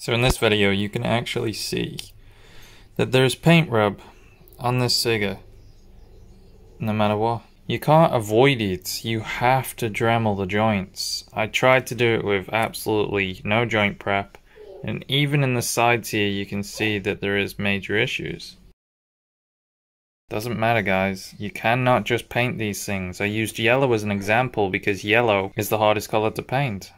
So in this video you can actually see that there's paint rub on this figure, no matter what. You can't avoid it, you have to Dremel the joints. I tried to do it with absolutely no joint prep, and even in the sides here you can see that there is major issues. Doesn't matter guys, you cannot just paint these things. I used yellow as an example because yellow is the hardest color to paint.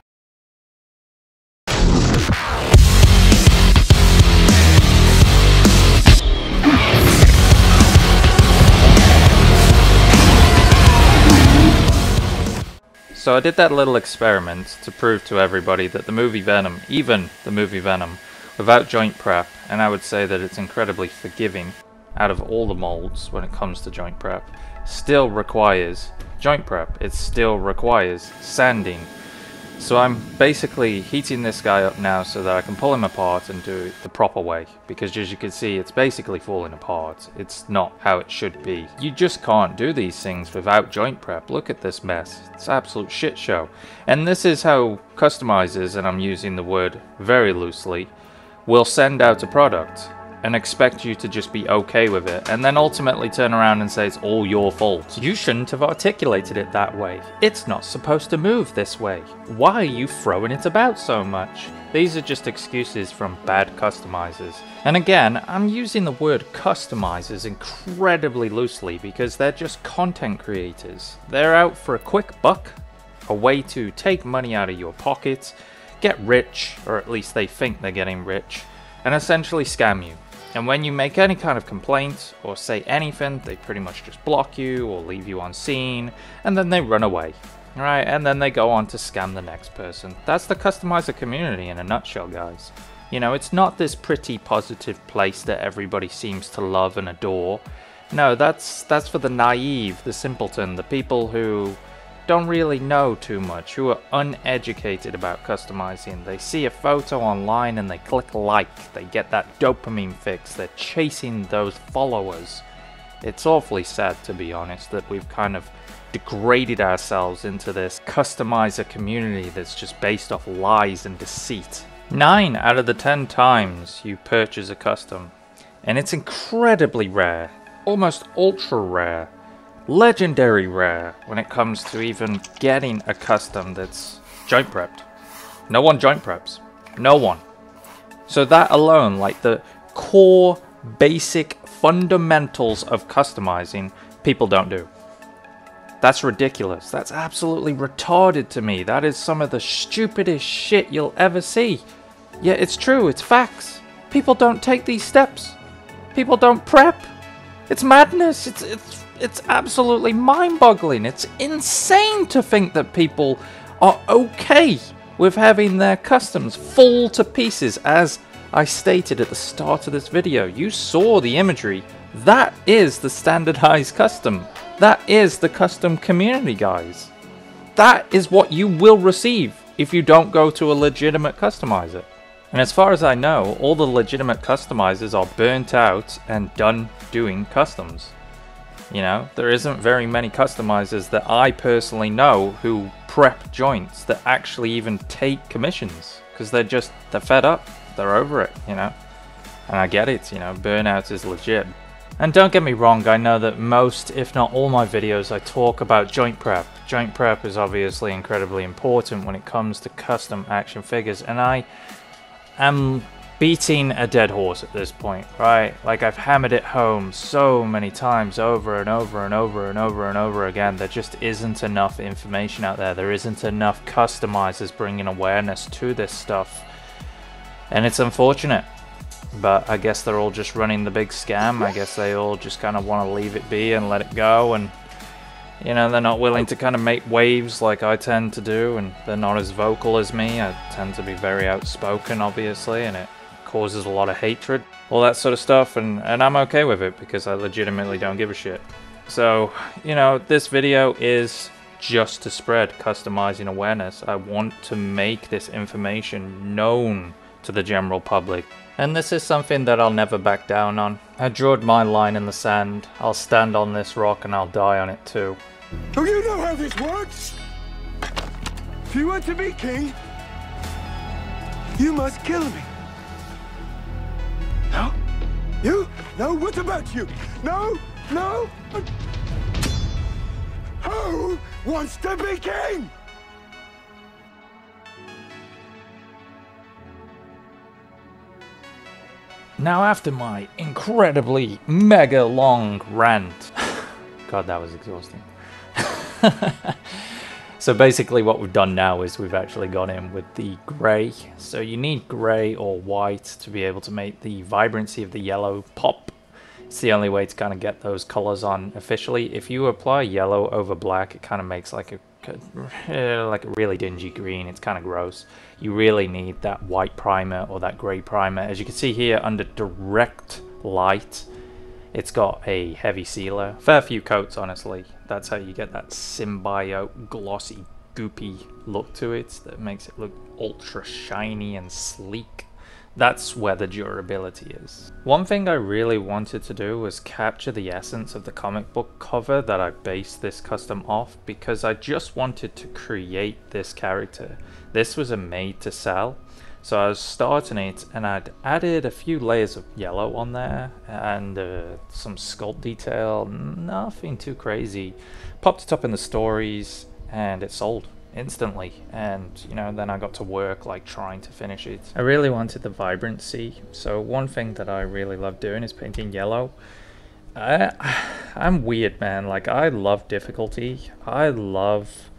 So I did that little experiment to prove to everybody that the movie Venom, even the movie Venom, without joint prep, and I would say that it's incredibly forgiving out of all the molds when it comes to joint prep, still requires joint prep. It still requires sanding. So I'm basically heating this guy up now so that I can pull him apart and do it the proper way, because as you can see it's basically falling apart. It's not how it should be. You just can't do these things without joint prep. Look at this mess. It's an absolute shit show. And this is how customizers, and I'm using the word very loosely, will send out a product and expect you to just be okay with it, and then ultimately turn around and say it's all your fault. You shouldn't have articulated it that way. It's not supposed to move this way. Why are you throwing it about so much? These are just excuses from bad customizers. And again, I'm using the word customizers incredibly loosely because they're just content creators. They're out for a quick buck, a way to take money out of your pocket, get rich, or at least they think they're getting rich, and essentially scam you. And when you make any kind of complaint or say anything, they pretty much just block you or leave you on scene, and then they run away. Right? And then they go on to scam the next person. That's the customizer community in a nutshell, guys. You know, it's not this pretty positive place that everybody seems to love and adore. No, that's for the naive, the simpleton, the people who don't really know too much, who are uneducated about customizing. They see a photo online and they click like, they get that dopamine fix, they're chasing those followers. It's awfully sad, to be honest, that we've kind of degraded ourselves into this customizer community that's just based off lies and deceit. 9 out of the 10 times you purchase a custom, and it's incredibly rare, almost ultra rare, legendary rare when it comes to even getting a custom that's joint prepped. No one joint preps. No one. So that alone, like the core basic fundamentals of customizing, people don't do. That's ridiculous. That's absolutely retarded to me. That is some of the stupidest shit you'll ever see. Yeah, it's true. It's facts. People don't take these steps. People don't prep. It's madness. It's absolutely mind-boggling. It's insane to think that people are okay with having their customs fall to pieces. As I stated at the start of this video, you saw the imagery. That is the standardized custom. That is the custom community, guys. That is what you will receive if you don't go to a legitimate customizer. And as far as I know, all the legitimate customizers are burnt out and done doing customs. You know, there isn't very many customizers that I personally know who prep joints that actually even take commissions, because they're fed up, they're over it, you know. And I get it, you know, burnout is legit. And don't get me wrong, I know that most, if not all my videos, I talk about joint prep. Joint prep is obviously incredibly important when it comes to custom action figures, and I am beating a dead horse at this point, right? Like, I've hammered it home so many times over and over and over and over and over again. There just isn't enough information out there. There isn't enough customizers bringing awareness to this stuff. And it's unfortunate. But I guess they're all just running the big scam. I guess they all just kind of want to leave it be and let it go. And, you know, they're not willing to kind of make waves like I tend to do. And they're not as vocal as me. I tend to be very outspoken, obviously, and it causes a lot of hatred, all that sort of stuff, and I'm okay with it because I legitimately don't give a shit. So, you know, this video is just to spread customizing awareness. I want to make this information known to the general public, and this is something that I'll never back down on. I drawed my line in the sand. I'll stand on this rock and I'll die on it too. Do you know how this works? If you want to be king, you must kill me. You? No, what about you? No, no. Who wants to be king? Now, after my incredibly mega long rant, God, that was exhausting. So basically what we've done now is we've actually gone in with the grey. So you need grey or white to be able to make the vibrancy of the yellow pop. It's the only way to kind of get those colors on officially. If you apply yellow over black, it kind of makes like a really dingy green. It's kind of gross. You really need that white primer or that grey primer. As you can see here, under direct light, it's got a heavy sealer. Fair few coats, honestly. That's how you get that symbiote, glossy, goopy look to it that makes it look ultra shiny and sleek. That's where the durability is. One thing I really wanted to do was capture the essence of the comic book cover that I based this custom off, because I just wanted to create this character. This was a made to sell. So I was starting it and I'd added a few layers of yellow on there and some sculpt detail, nothing too crazy. Popped it up in the stories and it sold instantly, and you know, then I got to work like trying to finish it. I really wanted the vibrancy, so one thing that I really love doing is painting yellow. I'm weird, man. Like, I love difficulty. I love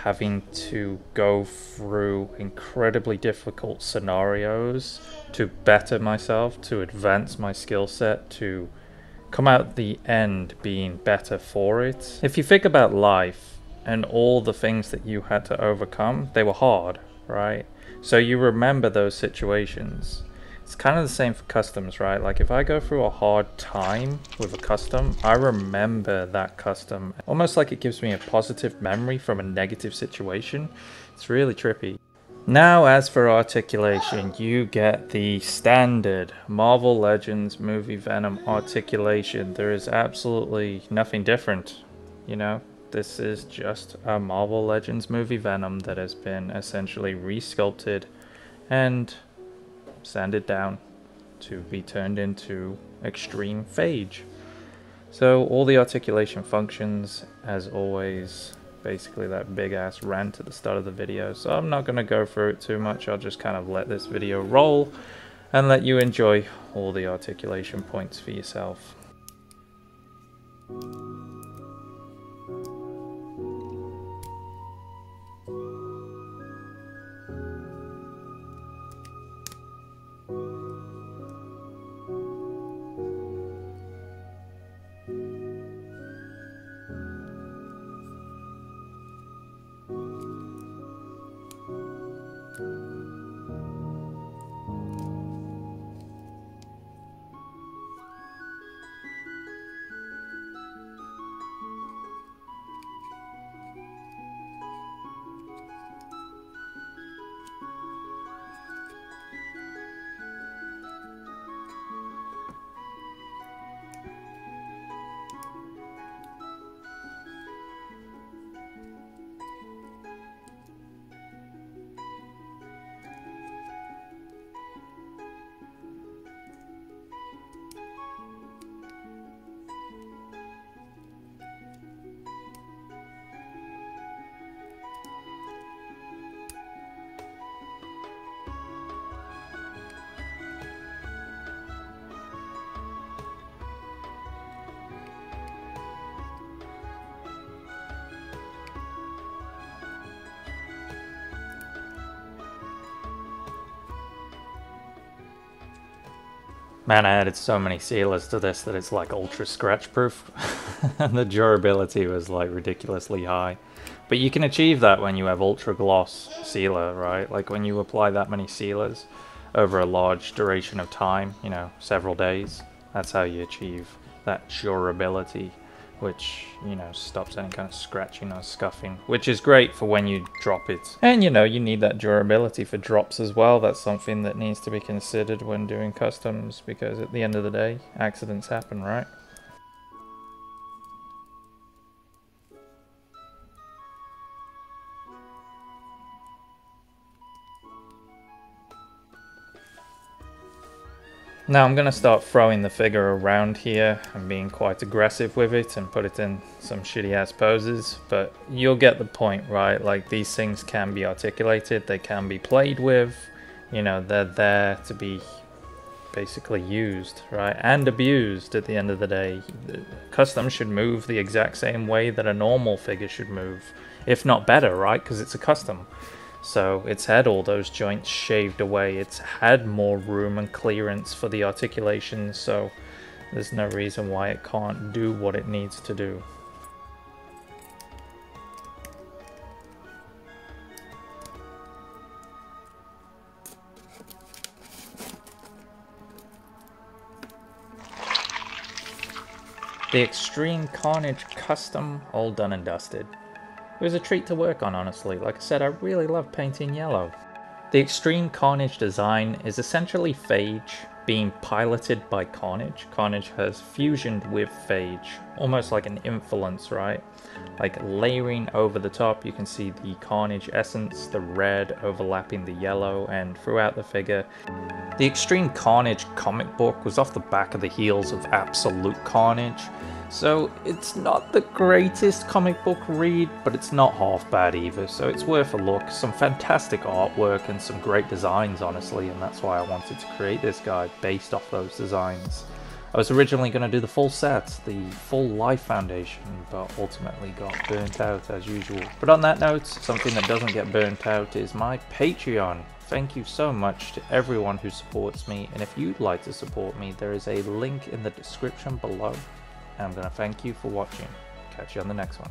having to go through incredibly difficult scenarios to better myself, to advance my skill set, to come out the end being better for it. If you think about life and all the things that you had to overcome, they were hard, right? So you remember those situations. It's kind of the same for customs, right? Like, if I go through a hard time with a custom, I remember that custom. Almost like it gives me a positive memory from a negative situation. It's really trippy. Now, as for articulation, you get the standard Marvel Legends movie Venom articulation. There is absolutely nothing different, you know? This is just a Marvel Legends movie Venom that has been essentially resculpted and sanded down to be turned into extreme Phage. So all the articulation functions, as always, basically that big ass rant at the start of the video. So I'm not going to go through it too much. I'll just kind of let this video roll and let you enjoy all the articulation points for yourself. Man, I added so many sealers to this that it's like ultra scratch proof. And the durability was like ridiculously high. But you can achieve that when you have ultra gloss sealer, right? Like when you apply that many sealers over a large duration of time, you know, several days, that's how you achieve that durability, which, you know, stops any kind of scratching or scuffing, which is great for when you drop it. And, you know, you need that durability for drops as well. That's something that needs to be considered when doing customs, because at the end of the day, accidents happen, right? Now I'm going to start throwing the figure around here and being quite aggressive with it and put it in some shitty ass poses, but you'll get the point, right? Like, these things can be articulated, they can be played with, you know, they're there to be basically used, right? And abused at the end of the day. Custom should move the exact same way that a normal figure should move, if not better, right? Because it's a custom. So it's had all those joints shaved away, it's had more room and clearance for the articulation, so there's no reason why it can't do what it needs to do. The Extreme Carnage Custom, all done and dusted. It was a treat to work on, honestly. Like I said, I really love painting yellow. The Extreme Carnage design is essentially Phage being piloted by Carnage. Carnage has fusioned with Phage, almost like an influence, right? Like layering over the top, you can see the Carnage essence, the red overlapping the yellow, and throughout the figure. The Extreme Carnage comic book was off the back of the heels of Absolute Carnage, so it's not the greatest comic book read, but it's not half bad either, so it's worth a look. Some fantastic artwork and some great designs, honestly, and that's why I wanted to create this guy based off those designs. I was originally going to do the full set, the full Life Foundation, but ultimately got burnt out as usual. But on that note, something that doesn't get burnt out is my Patreon. Thank you so much to everyone who supports me, and if you'd like to support me, there is a link in the description below. And I'm going to thank you for watching. Catch you on the next one.